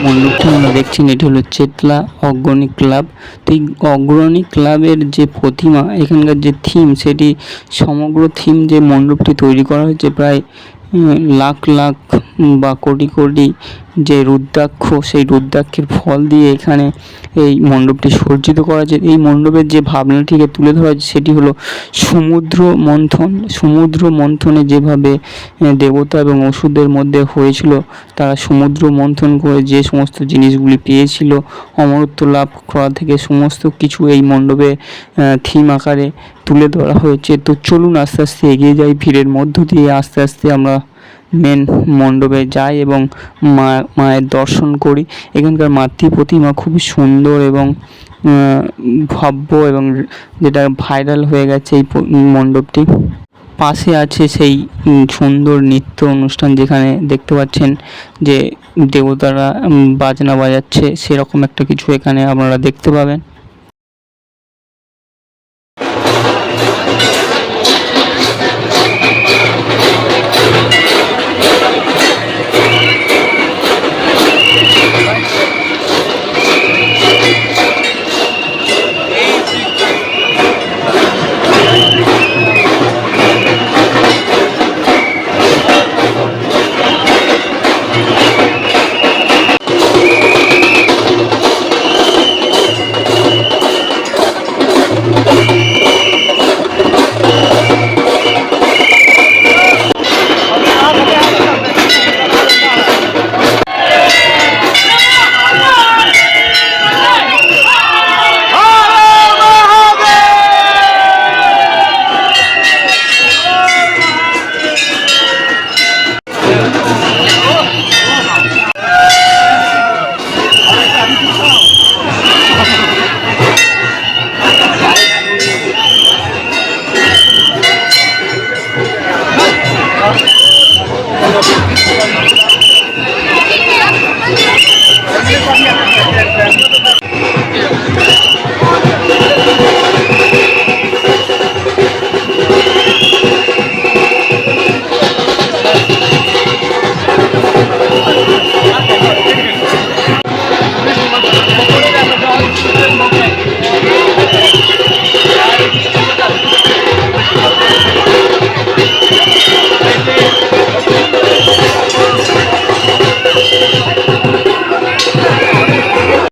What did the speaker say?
মণ্ডপটি আমরা দেখছেন এটি হলো চেতলা অগ্রণী ক্লাব। তো এই অগ্রণী ক্লাবের যে প্রতিমা, এখানকার যে থিম, সেটি সমগ্র থিম যে মণ্ডপটি তৈরি করা হয়েছে প্রায় লাখ লাখ বা কোটি কোটি যে রুদ্রাক্ষ, সেই রুদ্রাক্ষের ফল দিয়ে এখানে এই মণ্ডপটি সজ্জিত করা হয়েছে। এই মণ্ডপের যে ভাবনাটিকে তুলে ধরা হয়েছে সেটি হলো সমুদ্র মন্থন। সমুদ্র মন্থনে যেভাবে দেবতা এবং অসুরদের মধ্যে হয়েছিল, তারা সমুদ্র মন্থন করে যে সমস্ত জিনিসগুলি পেয়েছিল, অমরত্ব লাভ করা থেকে সমস্ত কিছু এই মণ্ডপে থিম আকারে তুলে ধরা হয়েছে। তো চলুন আস্তে আস্তে এগিয়ে যাই, ভিড়ের মধ্য দিয়ে আস্তে আস্তে আমরা মেন মণ্ডপে যাই এবং মায়ের দর্শন করি। এখানকার মাতৃ প্রতিমা খুবই সুন্দর এবং ভব্য, এবং যেটা ভাইরাল হয়ে গেছে এই মণ্ডপটি। পাশে আছে সেই সুন্দর নৃত্য অনুষ্ঠান, যেখানে দেখতে পাচ্ছেন যে দেবতারা বাজনা বাজাচ্ছে, সেরকম একটা কিছু এখানে আপনারা দেখতে পাবেন।